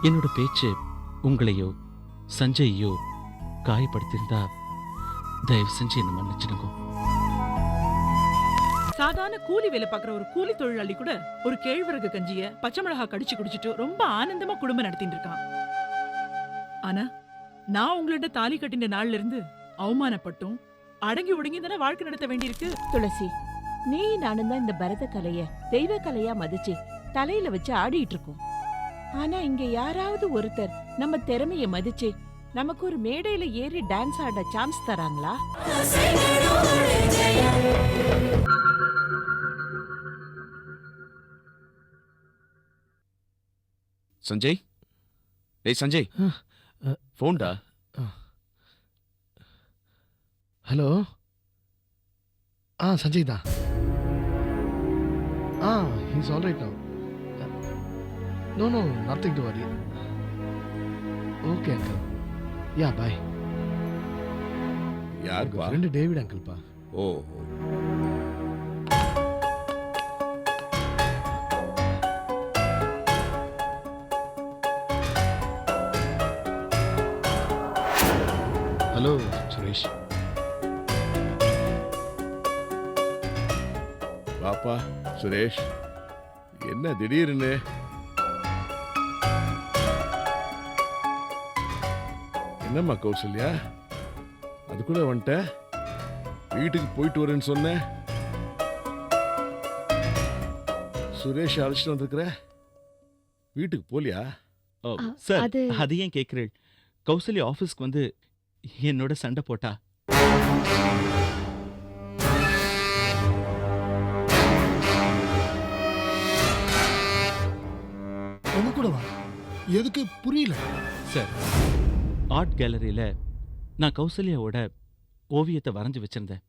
என்னோட பேச்சு உங்களையோ சஞ்சய்யோ காயப்படுத்தியிருந்தா தயவு செஞ்சு என்ன மன்னிச்சிடுங்க. சாதாரண கூலி வேலை பாக்குற ஒரு கூலி தொழிலாளி கூட ஒரு கேழ்வரகு கஞ்சிய பச்சை மிளகா கடிச்சு குடிச்சிட்டு ரொம்ப ஆனந்தமா குடும்பம் நடத்திட்டு இருக்கான். ஆனா நான் உங்கள்ட்ட தாலி கட்டின நாள்ல இருந்து அவமானப்பட்டும் அடங்கி ஒடுங்கி தானே வாழ்க்கை நடத்த வேண்டியிருக்கு. துளசி, நீ நானும் தான் இந்த பரத கலைய தெய்வ கலையா மதிச்சு தலையில வச்சு ஆடிட்டு இருக்கோம். ஆனா இங்க யாராவது ஒருத்தர் நம்ம திறமைய மதிச்சு நமக்கு ஒரு மேடையில ஏறி டான்ஸ் ஆட சான்ஸ் தராங்களா? சஞ்சய், டேய் சஞ்சய், ஃபோன்டா. ஹலோ. சஞ்சய் தான். He's all right now. No nothing to worry. Okay uncle. Yeah bye. யாருப்பா? ஃப்ரெண்ட் டேவிட் அங்கிள்ப்பா. ஓ. ஹலோ சுரேஷ். பாப்பா சுரேஷ், என்ன திடீர்னு? என்னம்மா கௌசல்யா, அதுக்குள்ள வந்துட்ட? வீட்டுக்கு போயிட்டு வரேன்னு சொன்ன, சுரேஷ் அழைச்சிட்டு வந்திருக்கிற, வீட்டுக்கு போலியா? சார், அது அது ஏன் கேட்கிறேன்? கௌசல்யா ஆபீஸ்க்கு வந்து என்னோட சண்டை போட்டா. உங்க கூட வா. எதுக்கு புரியல? சார், ஆர்ட் கேலரியில நான் கௌசல்யாவோட ஓவியத்தை வரைஞ்சு வச்சிருந்தேன்.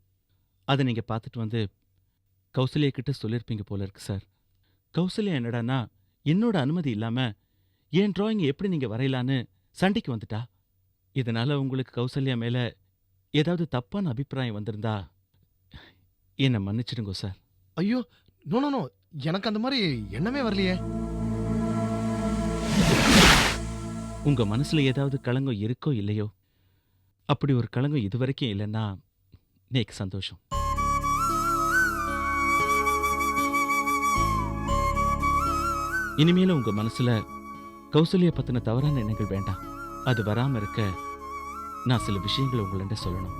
அதை நீங்க பார்த்துட்டு வந்து கௌசல்யா கிட்ட சொல்லியிருப்பீங்க போல இருக்கு சார். கௌசல்யா என்னடான்னா என்னோட அனுமதி இல்லாம என் டிராயிங் எப்படி நீங்க வரையலான்னு சண்டைக்கு வந்துட்டா. இதனால உங்களுக்கு கௌசல்யா மேல ஏதாவது தப்பான அபிப்பிராயம் வந்திருந்தா என்னை மன்னிச்சிடுங்க சார். ஐயோ, நோ நோ நோ, எனக்கு அந்த மாதிரி எண்ணமே வரலையே. உங்க மனசுல ஏதாவது களங்கம் இருக்கோ இல்லையோ, அப்படி ஒரு களங்கம் இதுவரைக்கும் இல்லைன்னா நேக்கு சந்தோஷம். இனிமேல உங்க மனசுல கௌசல்யா பத்தின தவறான எண்ணங்கள் வேண்டாம். அது வராம இருக்க நான் சில விஷயங்களை உங்கள்ட்ட சொல்லணும்.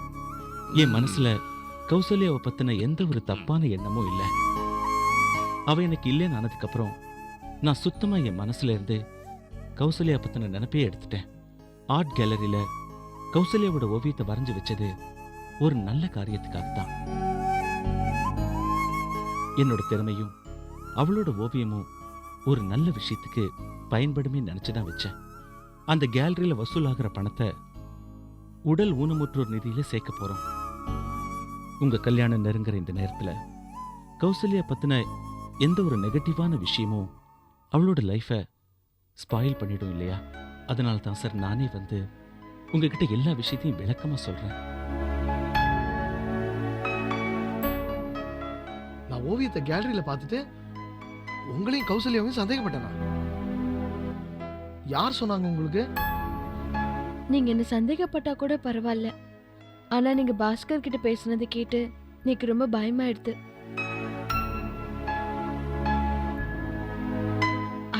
என் மனசுல கௌசல்யாவை பத்தின எந்த ஒரு தப்பான எண்ணமும் இல்லை. அவ எனக்கு இல்லைன்னு ஆனதுக்கு அப்புறம் நான் சுத்தமா என் மனசுல இருந்து கௌசல்யா பத்தின நினைப்பே எடுத்துட்டேன். ஆர்ட் கேலரியில கௌசல்யாவோட ஓவியத்தை வரைஞ்சு வச்சது ஒரு நல்ல காரியத்துக்காகத்தான். என்னோட திறமையும் அவளோட ஓவியமும் ஒரு நல்ல விஷயத்துக்கு பயன்படுமே நினைச்சுதான் வச்சேன். அந்த கேலரியில வசூலாகிற பணத்தை உடல் ஊனமுற்றோர் நிதியில சேர்க்க போறோம். உங்க கல்யாணம் நெருங்குற இந்த நேரத்துல கௌசல்யா பத்தின எந்த ஒரு நெகட்டிவான விஷயமும் அவளோட லைஃபை ஸ்பாயில் பண்ணிடும் இல்லையா? அதனால தான் சார் நானே வந்து உங்ககிட்ட எல்லா விஷயத்தையும் விளக்கமா சொல்றேன். நான் ஓவியத்தை கேலரியில பார்த்துட்டு உங்களையும் கௌசல்யாவையும் சந்தேகப்பட்டேனா? யார் சொன்னாங்க உங்களுக்கு? நீங்க என்ன சந்தேகப்பட்டா கூட பரவாயில்ல. ஆனா நீங்க பாஸ்கர் கிட்ட பேசுனது கேட்டு எனக்கு ரொம்ப பயமாயிடுது.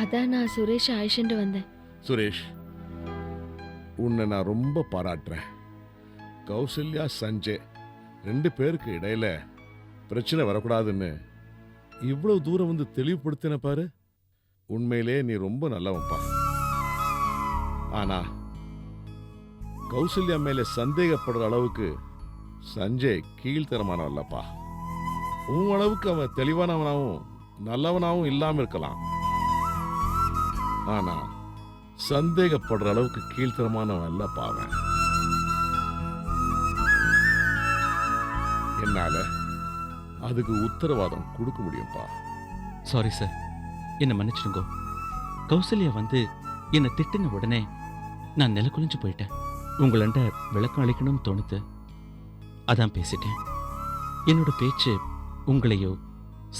அதான் நான் சுரேஷ் அழைச்சிட்டு வந்தேன். சுரேஷ், உன்னை நான் ரொம்ப பாராட்டுறேன். கௌசல்யா சஞ்சய் 2 பேருக்கு இடையில பிரச்சனை வரக்கூடாதுன்னு இவ்வளவு தூரம் வந்து தெளிவுபடுத்தின பாரு. உண்மையிலே நீ ரொம்ப நல்லவன்பா. ஆனா கௌசல்யா மேல சந்தேகப்படுற அளவுக்கு சஞ்சய் கீழ்த்தரமானவன் இல்லப்பா. உன் அளவுக்கு அவன் தெளிவானவனாவும் நல்லவனாவும் இல்லாம இருக்கலாம். ஆனா சந்தேகப்படுற அளவுக்கு கீழ்த்தரமானவன் இல்லப்பா அவன். என்னால அதுக்கு உத்தரவாதம் கொடுக்க முடியும்பா. சாரி சார், என்னை மன்னிச்சிடுங்கோ. கௌசல்யா வந்து என்னை திட்டின உடனே நான் நில குளிஞ்சு போயிட்டேன். உங்களண்ட விளக்கம் அளிக்கணும்னு தோணுது, அதான் பேசிட்டேன். என்னோட பேச்சு உங்களையோ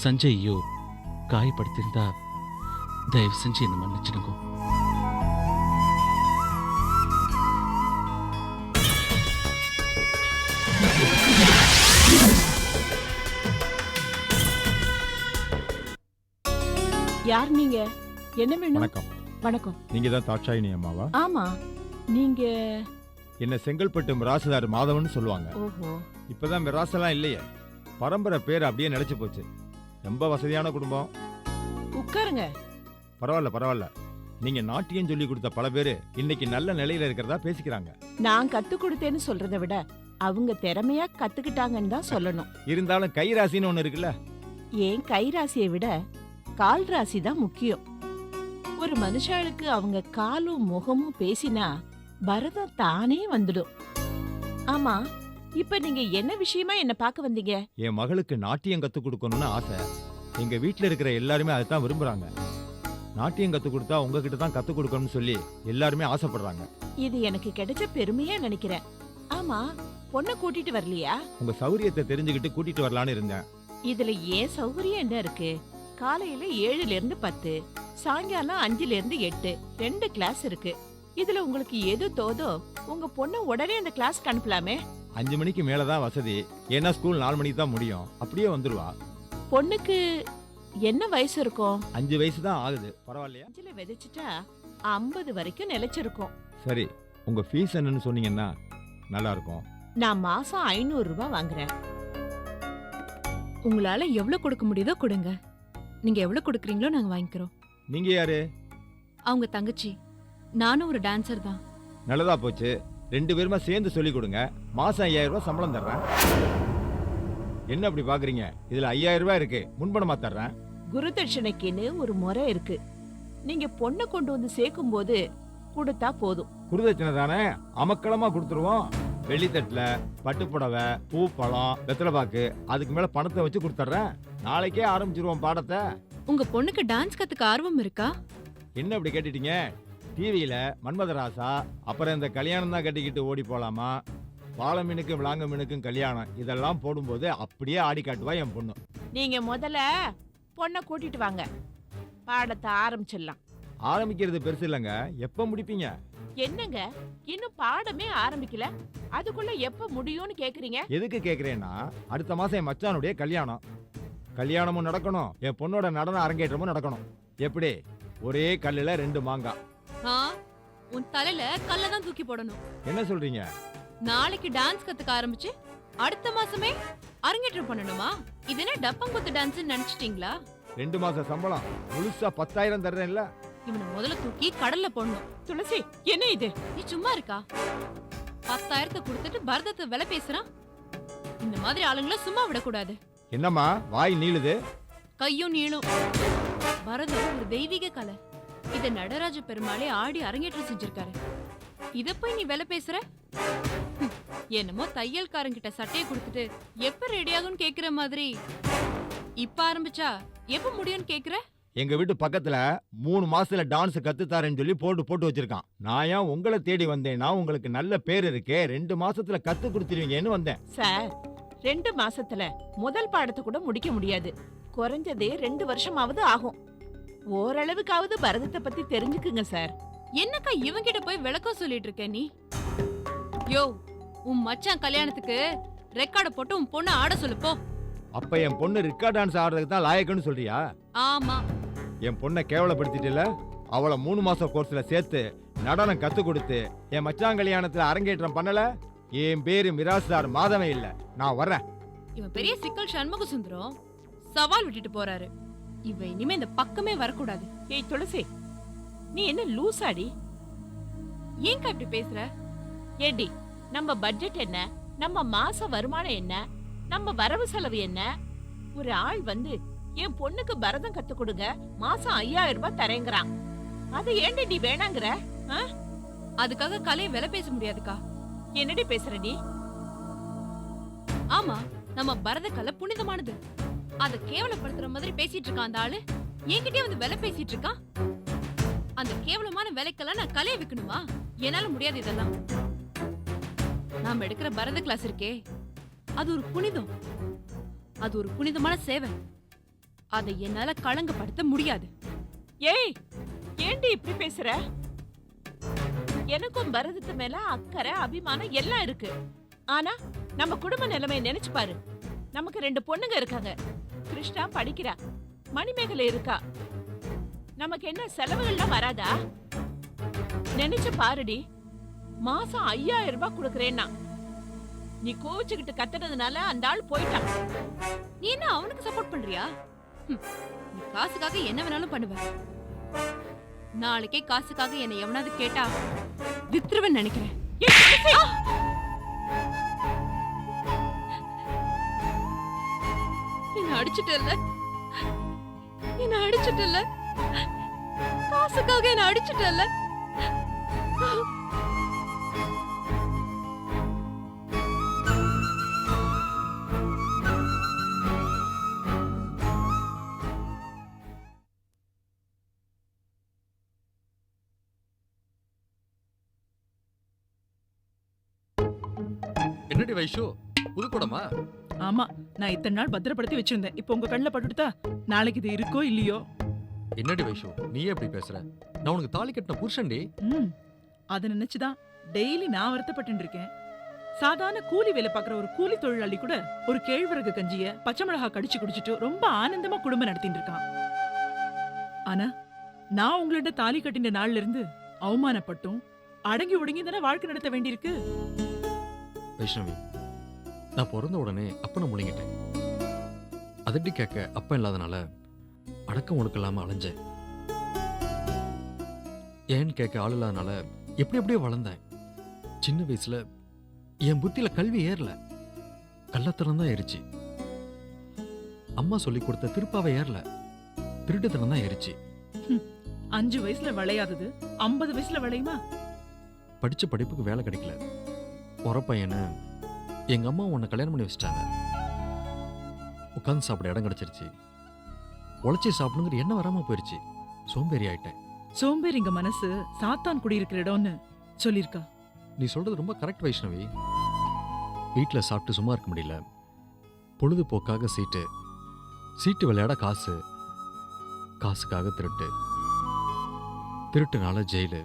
சஞ்சய்யோ காயப்படுத்தியிருந்தா தயவு செஞ்சு என்னை மன்னிச்சிடுங்கோ. யார் நீங்க? என்ன வேணும்? வணக்கம். வணக்கம். நீங்க தான் தாட்சாயினி அம்மாவா? ஆமா. நீங்க? என்ன செங்கல்பட்டு மிராசுதார் மாதவன் சொல்லுவாங்க. ஓஹோ. இப்பதான் மிராசெல்லாம் இல்லையே, பரம்பரை பேர் அப்படியே நிலைச்சு போச்சு. ரொம்ப வசதியான குடும்பம். உட்காருங்க. பரவாயில்ல பரவாயில்ல. நீங்க நாட்டியம் சொல்லி கொடுத்த பல பேரு இன்னைக்கு நல்ல நிலையில இருக்கிறதா பேசிக்கிறாங்க. நான் கத்து கொடுத்தேன்னு சொல்றதை விட அவங்க திறமையா கத்துக்கிட்டாங்கன்னு தான் சொல்லணும். இருந்தாலும் கைராசின்னு ஒண்ணு இருக்குல்ல. ஏன் கைராசியை விட கால் ராசி தான் முக்கியம். ஒரு மனுஷாளுக்கு அவங்க காலும் முகமும் பேசினா பரதம் தானே வந்துடும். ஆமா, இப்ப நீங்க என்ன விஷயமா என்ன பார்க்க வந்தீங்க? என் மகளுக்கு நாட்டியம் கத்து கொடுக்கணும்னு ஆசை. எங்க வீட்டுல இருக்கிற எல்லாருமே அதைத்தான் விரும்புறாங்க. நாட்டியம் கத்து கொடுத்தா உங்ககிட்ட தான் கத்து கொடுக்கணும்னு சொல்லி எல்லாருமே ஆசைப்படுறாங்க. இது எனக்கு கிடைச்ச பெருமையா நினைக்கிறேன். ஆமா, பொண்ணை கூட்டிட்டு வரலையா? உங்க சௌரியத்தை தெரிஞ்சுக்கிட்டு கூட்டிட்டு வரலான்னு இருந்தேன். இதுல ஏன் சௌகரியம் என்ன இருக்கு? காலையில 7ல இருந்து 10, சாயங்காலம் 5ல இருந்து 8, 2 கிளாஸ் இருக்கு. இதுல உங்களுக்கு எது தோதோ உங்க பொண்ணை உடனே அந்த கிளாஸ்க்கு அனுப்பலாமே. 5 மணிக்கு மேலதான் வசதி. ஏன்னா ஸ்கூல் 4 மணிக்கு தான் முடியும். அப்படியே வந்துருவா. பொண்ணுக்கு என்ன வயசு இருக்கும்? 5 வயசு தான் ஆகுது. பரவாயில்லையா? 5ல விதைச்சிட்டா 50 வரைக்கும் நிலைச்சிருக்கும். சரி, உங்க ஃபீஸ் என்னன்னு சொன்னீங்கன்னா நல்லா இருக்கும். நான் மாசம் 500 ரூபாய் வாங்குறேன். உங்களால எவ்வளவு கொடுக்க முடியுதோ கொடுங்க. நீங்க எவ்வளவு கொடுக்குறீங்களோ நாங்க வாங்கிக்கிறோம். நீங்க யாரு? அவங்க தங்கச்சி. நானும் ஒரு டான்சர் தான். நல்லதா போச்சு. 2 பேருமா சேர்ந்து சொல்லி கொடுங்க. மாசம் 5000 ரூபாய் சம்பளம் தர்றேன். என்ன அப்படி பாக்குறீங்க? இதுல 5000 ரூபாய் இருக்கு, முன்பணமா தர்றேன். குருதட்சணைக்குன்னு ஒரு முறை இருக்கு. நீங்க பொண்ணை கொண்டு வந்து சேர்க்கும் போது கொடுத்தா போதும். குருதட்சணை தானே, அமக்களமா கொடுத்துருவோம். வெள்ளித்தட்டுல பட்டுப்புடவை, பூ, பழம், வெத்தலைப்பாக்கு, அதுக்கு மேல பணத்தை வச்சு கொடுத்துட்றேன். நாளைக்கே ஆரம்பிச்சிருவோம் பாடத்தை. உங்க பொண்ணுக்கு டான்ஸ் கத்துக்க ஆர்வம் இருக்கா? என்ன அப்படி கேட்டுட்டீங்க? டிவியில மன்மதராசா, அப்புறம் இந்த கல்யாணம் தான் கட்டிக்கிட்டு ஓடி போலாமா, வாழை மீனுக்கும் விளாங்க மீனுக்கும் கல்யாணம், இதெல்லாம் போடும்போது அப்படியே ஆடி காட்டுவா என் பொண்ணு. நீங்க முதல்ல பொண்ணை கூட்டிட்டு வாங்க, பாடத்தை ஆரம்பிச்சிடலாம். ஆரம்பிக்கிறது பெருசு இல்லைங்க, எப்ப முடிப்பீங்க? என்னங்க, இன்னும் பாடமே ஆரம்பிக்கல, அதுக்குள்ள எப்ப முடியும்னு கேக்குறீங்க? எதுக்கு கேக்குறேன்னா, அடுத்த மாசம் என் மச்சானுடைய கல்யாணம். கல்யாணமும் நடக்கணும், என் பொண்ணோட நடன அரங்கேற்றமும் நடக்கணும். எப்படி? ஒரே கல்லுல 2 மாங்காய். உன் தலையில கல்ல தான் தூக்கி போடணும். என்ன சொல்றீங்க? நாளைக்கு டான்ஸ் கத்துக்க ஆரம்பிச்சு அடுத்த மாசமே அரங்கேற்றம் பண்ணணுமா? இது என்ன டப்பங்குத்து டான்ஸ் நினைச்சிட்டீங்களா? 2 மாச சம்பளம் முழுசா 10,000 தர்றேன்ல. இவனை முதல்ல தூக்கி கடல்ல போடணும். துளசி, என்ன இது? நீ சும்மா இருக்கா? 10,000 கொடுத்துட்டு பரதத்தை விலை பேசுறான். இந்த மாதிரி ஆளுங்களை சும்மா விடக்கூடாது. என்னம்மா வாய் நீளுது? கையும் நீளும். பரதம் ஒரு தெய்வீக கலை. இத நடராஜ பெருமாளே ஆடி அரங்கேற்றம் செஞ்சிருக்காரு. இத போய் நீ விலை பேசுற? என்னமோ தையல்காரங்கிட்ட சட்டையை கொடுத்துட்டு எப்ப ரெடி ஆகும்னு கேக்குற மாதிரி. இப்ப ஆரம்பிச்சா எப்ப முடியும்னு கேக்குற? எங்க வீட்டு பக்கத்துல 3 மாசத்துல டான்ஸ் கத்து தரேன்னு சொல்லி போட்டு வச்சிருக்கான். நான் ஏன் உங்களை தேடி வந்தேன்னா, உங்களுக்கு நல்ல பேர் இருக்கே, 2 மாசத்துல கத்து கொடுத்துருவீங்கன்னு வந்தேன். சார், 2 மாசத்துல முதல் பாடத்தை கூட முடிக்க முடியாது. குறைஞ்சதே 2 வருஷமாவது ஆகும். ஓரளவுக்காவது பரதத்தை பத்தி தெரிஞ்சுக்குங்க சார். என்னக்கா இவங்கிட்ட போய் விளக்கம் சொல்லிட்டு இருக்க நீ? யோ, உன் மச்சான் கல்யாணத்துக்கு ரெக்கார்ட போட்டு உன் பொண்ணு ஆட சொல்லு போ. அப்ப என் பொண்ணு ரிக்கா டான்ஸ் ஆடுறதுக்கு தான் லாயக்குன்னு சொல்றியா? ஆமா. என் பொண்ணை கேவலப்படுத்திட்டுல, அவளை 3 மாச கோர்ஸ்ல சேர்த்து நடனம் கத்து கொடுத்து என் மச்சான் கல்யாணத்துல அரங்கேற்றம் பண்ணல. என் பேரு மிராஸ்தார் மாதவன் இல்ல. நான் வர்றேன். இவன் பெரிய சிக்கல் சண்முக சுந்தரம் சவால் விட்டுட்டு போறாரு. இவ இனிமே இந்த பக்கமே வரக்கூடாது. ஏய் துளசி, நீ என்ன லூசாடி? ஏன்க்கா இப்படி பேசுற? ஏடி, நம்ம பட்ஜெட் என்ன, நம்ம மாச வருமானம் என்ன, நம்ம வரவு செலவு என்ன? ஒரு ஆள் வந்து என் பொண்ணுக்கு பரதம் கத்து கொடுங்க, மாசம் 5000 ரூபாய் தரேங்கிறான். அது ஏண்டி நீ வேணாங்கிற? அதுக்காக கலையை விலை பேச முடியாதுக்கா. என்னடி பேசுற நீ? ஆமா, நம்ம பரத கலை புனிதமானது. அத கேவலப்படுத்துற மாதிரி பேசிட்டு இருக்கான் அந்த ஆளு. என்கிட்டயே வந்து விலை பேசிட்டு இருக்கான். அந்த கேவலமான விலைக்கெல்லாம் நான் கலையை விக்கணுமா? என்னால முடியாது இதெல்லாம். நாம எடுக்கிற பரத கிளாஸ் இருக்கே, அது ஒரு புனிதம். அது ஒரு புனிதமான சேவை. அதை என்னால களங்கப்படுத்த முடியாது. ஏய், ஏண்டி இப்படி பேசுற? எனக்கும் பரதத்து மேல அக்கறை, அபிமானம் எல்லாம் இருக்கு. ஆனா நம்ம குடும்ப நிலைமையை நினைச்சு பாரு. நமக்கு 2 பொண்ணுங்க இருக்காங்க. கிருஷ்ணா படிக்கிறா, மணிமேகலை இருக்கா. நமக்கு என்ன செலவுகள்லாம் வராதா? நினைச்சு பாருடி, மாசம் 5000 ரூபாய் கொடுக்கறேன்னா நீ கோவிச்சுக்கிட்டு கத்துறதுனால அந்த ஆள் போயிட்டான். நீ என்ன அவனுக்கு சப்போர்ட் பண்றியா? நீ காசுக்காக என்ன வேணாலும் பண்ணுவ. நாளைக்கே காசுக்காக என்னை எவனாவது கேட்டா வித்துருவன் நினைக்கிறேன். என்ன அடிச்சிட்டல்ல, என்ன அடிச்சிட்டல்ல, காசுக்காக என்ன அடிச்சிட்டல்ல. என்னடி வைஷு, புதுக்கூடமா? ஆமா, நான் இத்தனை நாள் பத்திரப்படுத்தி வச்சிருந்தேன். இப்போ உங்க கண்ணில் பட்டுட்டா நாளைக்கு இது இருக்கோ இல்லையோ. என்னடி வைஷு, நீயே எப்படி பேசுற? நான் உனக்கு தாலி கட்டின புருஷன்டி. அதை நினைச்சுதான் டெய்லி நான் வருத்தப்பட்டு இருக்கேன். சாதாரண கூலி வேலை பார்க்குற ஒரு கூலி தொழிலாளி கூட ஒரு கேழ்வரகு கஞ்சிய பச்சை மிளகா கடிச்சு குடிச்சிட்டு ரொம்ப ஆனந்தமா குடும்பம் நடத்திட்டு இருக்கான். ஆனா நான் உங்கள்ட்ட தாலி கட்டின நாள்ல இருந்து அவமானப்பட்டும் அடங்கி ஒடுங்கி தானே வாழ்க்கை நடத்த வேண்டியிருக்கு. வைஷ்ணவி, நான் பிறந்த உடனே அப்பனை முழுங்கிட்டேன். அதட்டி கேட்க அப்பன் இல்லாதனால அடக்கம் ஒடுக்க இல்லாம அலைஞ்சேன். ஏன்னு கேட்க ஆள் இல்லாதனால எப்படி எப்படியோ வளர்ந்தேன். சின்ன வயசுல என் புத்தியில கல்வி ஏறல, கள்ளத்தனம் தான் ஏறிச்சு. அம்மா சொல்லி கொடுத்த திருப்பாவை ஏறல, திருட்டுத்தனம் தான் ஏறிச்சு. 5 வயசுல விளையாதது 50 வயசுல விளையுமா? படிச்ச படிப்புக்கு வேலை கிடைக்கல. ஒரு பையனை எங்க அம்மா உன்னை கல்யாணம் பண்ணி வச்சிட்டாங்க. உட்காந்து சாப்பிட இடம் கிடைச்சிருச்சு. உழைச்சி சாப்பிடுங்கிற எண்ணம் வராம போயிருச்சு. சோம்பேறி ஆயிட்டேன். சோம்பேறிங்க மனசு சாத்தான் குடியிருக்கிற இடம்னு சொல்லிருக்கா. நீ சொல்றது ரொம்ப கரெக்ட் வைஷ்ணவி. வீட்டில் சாப்பிட்டு சும்மா இருக்க முடியல. பொழுதுபோக்காக சீட்டு விளையாட காசு, காசுக்காக திருட்டுனால ஜெயிலு.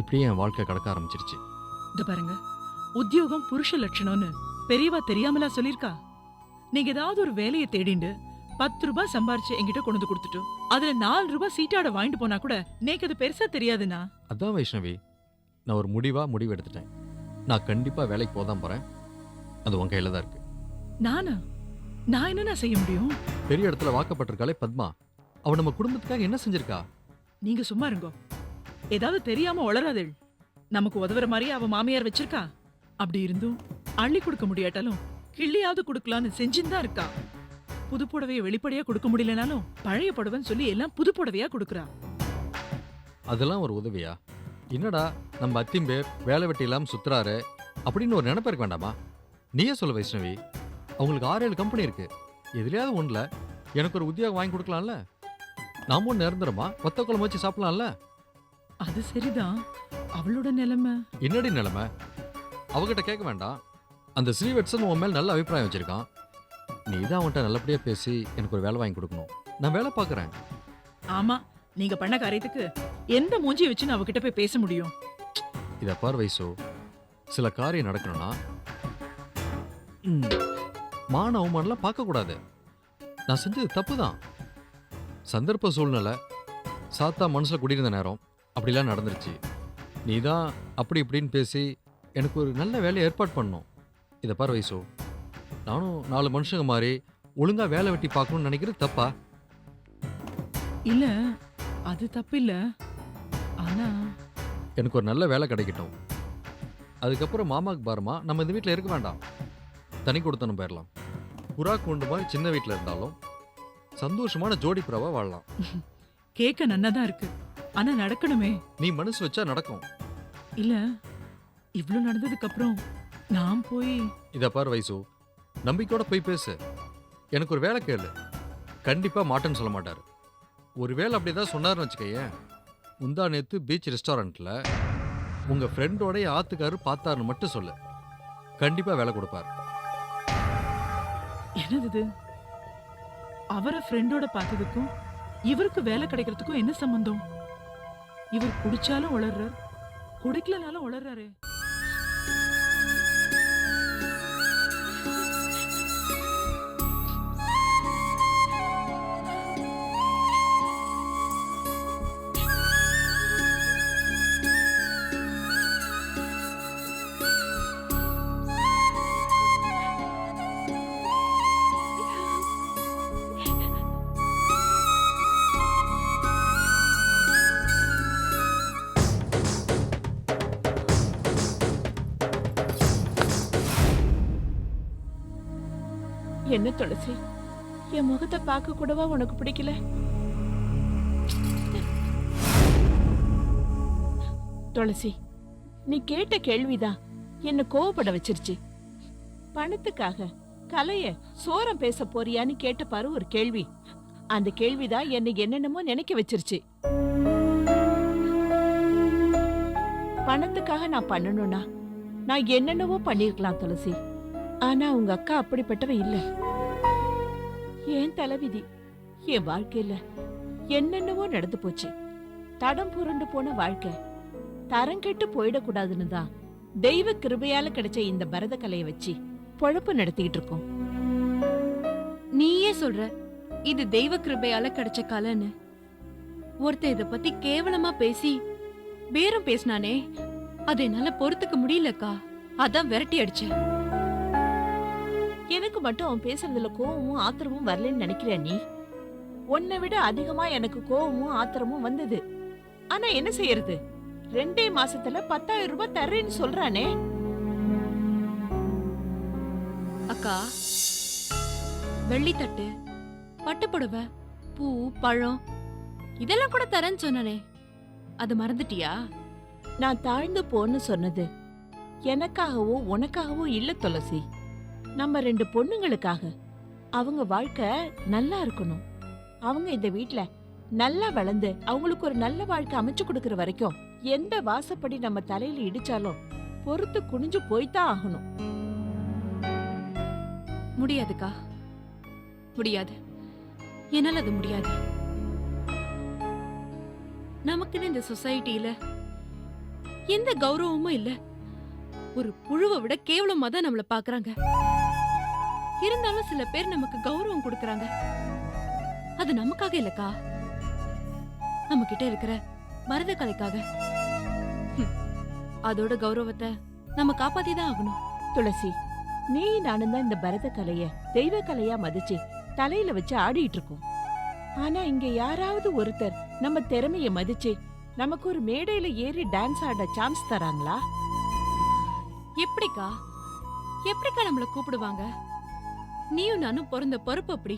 இப்படியே என் வாழ்க்கை கடக்க ஆரம்பிச்சிருச்சு. இது பாருங்க, உத்தியோகம் புருஷ லட்சணம்னு பெரியவா தெரியாமலா சொல்லிருக்கா? நீங்க ஏதாவது ஒரு வேலையை தேடிண்டு 10 ரூபாய் சம்பாரிச்சு என்கிட்ட கொண்டு வந்து கொடுத்துட்டு அதுல 4 ரூபாய் சீட்டாட வாங்கிட்டு போனா கூட நேக்கு அது பெருசா தெரியாதுண்ணா. அதான் வைஷ்ணவி, நான் ஒரு முடிவு எடுத்துட்டேன். நான் கண்டிப்பா வேலைக்கு போதான் போறேன். அது உன் கையில தான் இருக்கு. நான் என்ன செய்ய முடியும்? பெரிய இடத்துல வாக்கப்பட்டிருக்காளே பத்மா, அவ நம்ம குடும்பத்துக்காக என்ன செஞ்சிருக்கா? நீங்க சும்மா இருங்கோ. ஏதாவது தெரியாம உளறாதேள். நமக்கு உதவுற மாதிரி அவ மாமியார் வச்சிருக்கா. அப்படி இருந்தும் அள்ளி கொடுக்க முடியாட்டாலும் கிள்ளியாவது கொடுக்கலான்னு செஞ்சுதான் இருக்கா. புது புடவைய வெளிப்படையா கொடுக்க முடியலனாலும் பழைய புடவைன்னு சொல்லி எல்லாம் புது புடவையா கொடுக்கறா. அதெல்லாம் ஒரு உதவியா? என்னடா நம்ம அத்திம்பேர் வேலை வெட்டி இல்லாம சுத்துறாரு அப்படின்னு ஒரு நினைப்பு இருக்க வேண்டாமா? நீயே சொல்ல வைஷ்ணவி. அவங்களுக்கு 6-7 கம்பெனி இருக்கு. எதுலையாவது ஒண்ணுல எனக்கு ஒரு உத்தியோகம் வாங்கி கொடுக்கலாம்ல. நாமும் நிரந்தரமா ஒத்த குழம்பு வச்சு சாப்பிடலாம்ல. அது சரிதான். அவளோட நிலைமை என்னடி நிலைமை? அவகிட்ட கேட்க வேண்டாம். அந்த ஸ்ரீவத்சன் உன் மேல் நல்ல அபிப்பிராயம் வச்சிருக்கான். நீ தான் அவன்கிட்ட நல்லபடியா பேசி எனக்கு ஒரு வேலை வாங்கி கொடுக்கணும். நான் வேலை பார்க்கறேன். ஆமா, நீங்க பண்ண காரியத்துக்கு எந்த மூஞ்சி வச்சு நான் அவகிட்ட போய் பேச முடியும்? இதை பார் வைசோ, சில காரியம் நடக்கணும்னா மான அவமானலாம் பார்க்கக்கூடாது. நான் செஞ்சது தப்பு தான். சந்தர்ப்ப சூழ்நிலை சாத்தா மனசில் குடியிருந்த நேரம் அப்படிலாம் நடந்துருச்சு. நீ தான் அப்படி இப்படின்னு பேசி எனக்கு ஒரு நல்ல வேலையை ஏற்பாடு பண்ணணும். இதை பார் வைசோ, நானும் 4 மனுஷங்க மாதிரி ஒழுங்கா வேலை வெட்டி பார்க்கணும்னு நினைக்கிறது தப்பா? இல்ல, அது தப்பு இல்ல. ஆனா எனக்கு ஒரு நல்ல வேலை கிடைக்கட்டும். அதுக்கப்புறம் மாமாக்கு பாரமா நம்ம இந்த வீட்டில் இருக்க வேண்டாம். தனி கொடுத்தனும் போயிடலாம். புறா கூண்டு மாதிரி சின்ன வீட்டில் இருந்தாலும் சந்தோஷமான ஜோடி புறாவா வாழலாம். கேட்க நன்னாதான் இருக்கு. ஆனா நடக்கணுமே. நீ மனசு வச்சா நடக்கும். இல்ல, இவ்ளோ நடந்ததுக்கு அப்புறம் நான் போய் இதை பார் வைசு, நம்பிக்கையோட போய் பேசு. எனக்கு ஒரு வேலை கேளு. கண்டிப்பா மாட்டேன்னு சொல்ல மாட்டாரு. ஒரு வேலை அப்படிதான் சொன்னாருன்னு வச்சுக்கையேன். முந்தா நேத்து பீச் ரெஸ்டாரண்ட்ல உங்க ஃப்ரெண்டோட ஆத்துக்காரு பார்த்தாருன்னு மட்டும் சொல்லு. கண்டிப்பா வேலை கொடுப்பாரு. என்னது இது? அவரை ஃப்ரெண்டோட பார்த்ததுக்கும் இவருக்கு வேலை கிடைக்கிறதுக்கும் என்ன சம்பந்தம்? இவர் குடிச்சாலும் உளர்றார், குடிக்கலனாலும் உளர்றாரு. என்ன துளசி, என் முகத்தை பார்க்க கூடவா உனக்கு பிடிக்கல? துளசி, நீ கேட்ட கேள்விதான் என்ன கோவப்பட வச்சிருச்சு. பணத்துக்காக கலைய சோரம் பேச போறியான்னு கேட்ட பாரு ஒரு கேள்வி. அந்த கேள்விதான் என்னை என்னென்னமோ நினைக்க வச்சிருச்சு. பணத்துக்காக நான் பண்ணணும்னா நான் என்னென்னவோ பண்ணிருக்கலாம் துளசி. ஆனா உங்க அக்கா அப்படிப்பட்டவ இல்ல. ஏன் தலைவிதி, என் வாழ்க்கையில என்னென்னவோ நடந்து போச்சு. தடம் புரண்டு போன வாழ்க்கை தரங்கெட்டு போயிடக்கூடாதுன்னு தான் தெய்வ கிருபையால கிடைச்ச இந்த பரத கலையை வச்சு பொழப்பு நடத்திட்டு இருக்கோம். நீயே சொல்ற இது தெய்வ கிருபையால கிடைச்ச கலைன்னு. ஒருத்தன் இத பத்தி கேவலமா பேசி பேரம் பேசினானே, அதை என்னால பொறுத்துக்க முடியலக்கா. அதான் விரட்டி அடிச்சேன். எனக்கு மட்டும் அவன் பேசுறதுல கோவமும் ஆத்திரமும் வரலன்னு நினைக்கிற நீ? உன்னை விட அதிகமா எனக்கு கோவமும் ஆத்திரமும் வந்தது. ஆனா என்ன செய்யறது, 2 மாசத்துல 10,000 ரூபாய் தர்றேன்னு சொல்றானே. அக்கா, வெள்ளித்தட்டு, பட்டுப்புடவை, பூ, பழம் இதெல்லாம் கூட தரேன்னு சொன்னானே, அது மறந்துட்டியா? நான் தாழ்ந்து போன்னு சொன்னது எனக்காகவோ உனக்காகவோ இல்ல துளசி. நம்ம 2 பொண்ணுங்களுக்காக. அவங்க வாழ்க்கை நல்லா இருக்கணும். அவங்க இந்த வீட்ல நல்லா வளர்ந்து அவங்களுக்கு ஒரு நல்ல வாழ்க்கை அமைச்சு கொடுக்கற வரைக்கும் எந்த வாசப்படி நம்ம தலையில இடிச்சாலும் பொறுத்து குனிஞ்சு போய்தான் ஆகணும். முடியாதுக்கா, முடியாது. என்னால அது முடியாது. நமக்குன்னு இந்த சொசைட்டில எந்த கௌரவமும் இல்ல. ஒரு புழுவை விட கேவலமா தான் நம்மள பாக்குறாங்க. இருந்தாலும் சில பேர் நமக்கு கௌரவம் கொடுக்கறாங்க. அது நமக்காக இல்லக்கா, நம்ம கிட்ட இருக்கிற பரத கலைக்காக. அதோட கௌரவத்தை நம்ம காப்பாத்திதான் ஆகணும். துளசி, நீ நானும் தான் இந்த பரத கலைய தெய்வ கலையா மதிச்சு தலையில வச்சு ஆடிட்டு இருக்கோம். ஆனா இங்க யாராவது ஒருத்தர் நம்ம திறமைய மதிச்சு நமக்கு ஒரு மேடையில ஏறி டான்ஸ் ஆட சான்ஸ் தராங்களா? எப்படிக்கா எப்படிக்கா நம்மள கூப்பிடுவாங்க? நீயும் நானும் பிறந்த பொறுப்பு அப்படி.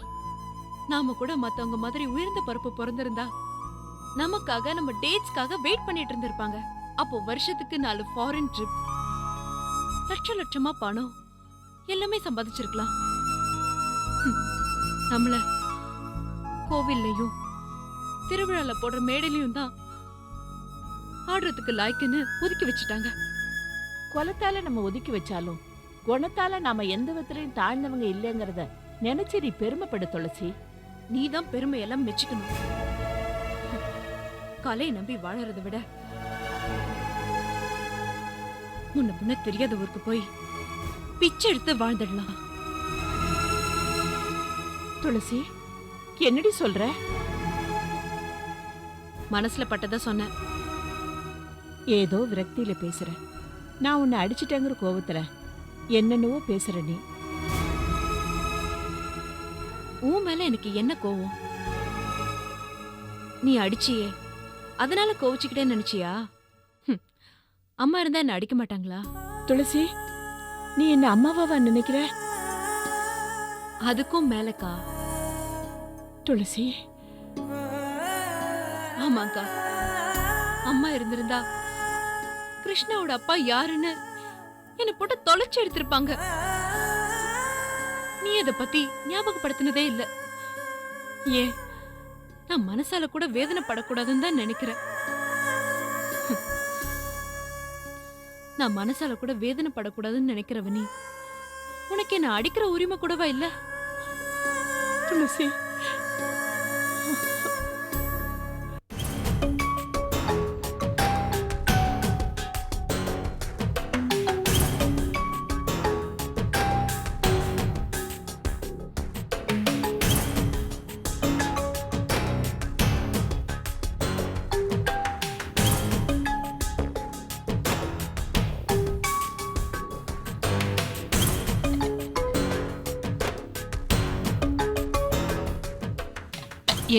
நாம கூட மத்தவங்க மாதிரி உயர்ந்த பொறுப்பு பிறந்திருந்தா நமக்காக நம்ம டேட்ஸ்க்காக வெயிட் பண்ணிட்டு இருந்திருப்பாங்க. அப்போ வருஷத்துக்கு 4 ஃபாரின் ட்ரிப், லட்சமா பணம் எல்லாமே சம்பாதிச்சிருக்கலாம். நம்மள கோவில்லையும் திருவிழால போடுற மேடையிலையும் தான் ஆடுறதுக்கு லாய்க்குன்னு ஒதுக்கி வச்சுட்டாங்க. குலத்தால நம்ம ஒதுக்கி வச்சாலும் குணத்தால நாம எந்த விதத்திலையும் தாழ்ந்தவங்க இல்லைங்கிறத நினைச்சு நீ பெருமைப்படு துளசி. நீதான் பெருமையெல்லாம் மெச்சுக்கணும். கலையை நம்பி வாழறதை விட முன்ன முன்ன தெரியாத ஊருக்கு போய் பிச்சை எடுத்து வாழ்ந்துடலாம். துளசி, என்னடி சொல்ற? மனசுல பட்டதா சொன்னேன். ஏதோ விரக்தியில பேசுற. நான் உன்னை அடிச்சிட்டேங்கிற கோவத்துல என்னென்னவோ பேசுற நீ. உன் மேல எனக்கு என்ன கோவம்? நீ அடிச்சியே, அதனால கோவிச்சுக்கிட்டே நினைச்சியா? அம்மா இருந்தா என்ன அடிக்க மாட்டாங்களா? துளசி, நீ என்ன அம்மாவாவா நினைக்கிற? அதுக்கும் மேலக்கா. துளசி, ஆமாக்கா, அம்மா இருந்திருந்தா கிருஷ்ணாவோட அப்பா யாருன்னு என்ன போட்டு தொலைச்சு எடுத்திருப்பாங்க. நீ அத பத்தி ஞாபகப்படுத்தினதே இல்ல. ஏன் நான் மனசால கூட வேதனைப்படக்கூடாதுன்னு தான் நினைக்கிறேன். நான் மனசால கூட வேதனைப்படக்கூடாதுன்னு நினைக்கிறவ நீ, உனக்கு என்ன அடிக்கிற உரிமை கூடவா இல்ல? துளசி,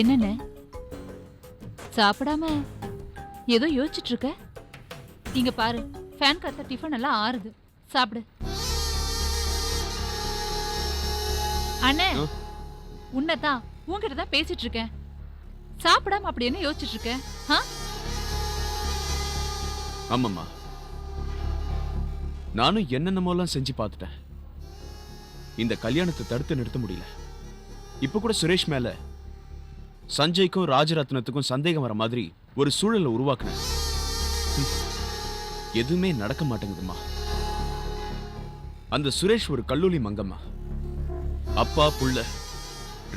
என்னன்னு சாப்பிடாம ஏதோ யோசிச்சுட்டு இருக்க? இங்க பாரு, ஃபேன் காத்த டிஃபன் எல்லாம் ஆறுது, சாப்பிடு. அண்ணே ஆ? உன்னதான் உன்கிட்ட தான் பேசிட்டு இருக்கேன். சாப்பிடாம அப்படி என்ன யோசிச்சுட்டு இருக்க? ஆ? ஆமாம்மா, நானும் என்னென்னமோலாம் செஞ்சு பார்த்துட்டேன். இந்த கல்யாணத்தை தடுத்து நிறுத்த முடியல. இப்ப கூட சுரேஷ் மேல சஞ்சய்க்கும் ராஜரத்னத்துக்கும் சந்தேகம் வர மாதிரி ஒரு சூழலை உருவாக்குனேன். எதுவுமே நடக்க மாட்டேங்குதுமா. அந்த சுரேஷ் ஒரு கல்லூலி மங்கம்மா. அப்பா புள்ள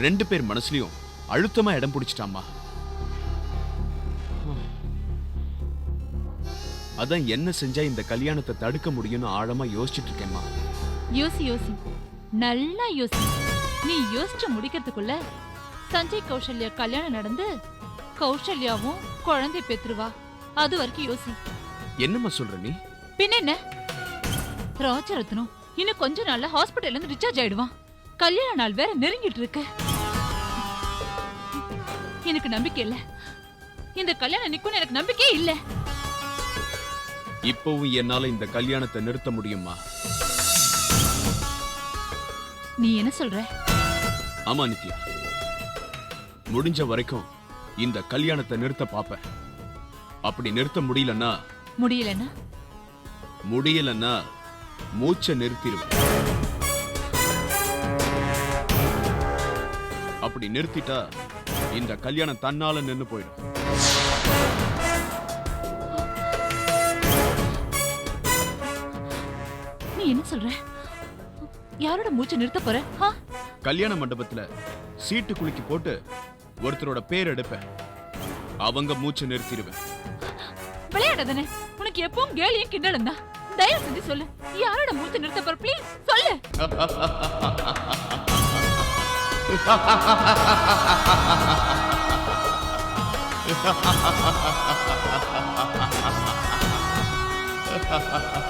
2 பேர் மனசுலயும் அழுத்தமா இடம் பிடிச்சிட்டாம்மா. அதான் என்ன செஞ்சா இந்த கல்யாணத்தை தடுக்க முடியும்னு ஆழமா யோசிச்சுட்டு இருக்கேம்மா. யோசி யோசி, நல்லா யோசி. நீ யோசிச்சு முடிக்கிறதுக்குள்ள சஞ்சய் கௌசல்யா கல்யாணம் நடந்து கௌசல்யாவும் குழந்தை பெற்றுவா. அது வரைக்கும் யோசி. என்னம்மா சொல்ற நீ? பின்ன என்ன, ராஜரத்னம் இன்னும் கொஞ்ச நாள்ல ஹாஸ்பிட்டல்ல இருந்து டிஸ்சார்ஜ் ஆயிடுவான். கல்யாண நாள் வேற நெருங்கிட்டு இருக்கு. எனக்கு நம்பிக்கை இல்ல. இந்த கல்யாணம் நிக்கும்னு எனக்கு நம்பிக்கையே இல்ல. இப்பவும் என்னால இந்த கல்யாணத்தை நிறுத்த முடியுமா? நீ என்ன சொல்ற? ஆமா நித்யா, முடிஞ்ச வரைக்கும் இந்த கல்யாணத்தை நிறுத்த பாப்பேன். அப்படி நிறுத்த முடியலன்னா மூச்சை நிறுத்திடுவேன். அப்படி நிறுத்திட்டா இந்த கல்யாணம் தன்னால நின்னு போயிடும். நீ என்ன சொல்ற? யாரோட மூச்சு நிறுத்த போற? கல்யாண மண்டபத்துல சீட்டு குலுக்கி போட்டு ஒருத்தரோட பேர் எடுப்பேன். அவங்க மூச்சை நிறுத்திடுவேன். விளையாடாதானே? உனக்கு எப்பவும் கேலியும் கிண்டலும் தான். தயவு செஞ்சு சொல்லு, யாரோட மூச்சு நிறுத்த போற? ப்ளீஸ் சொல்லு. Ha ha ha ha ha.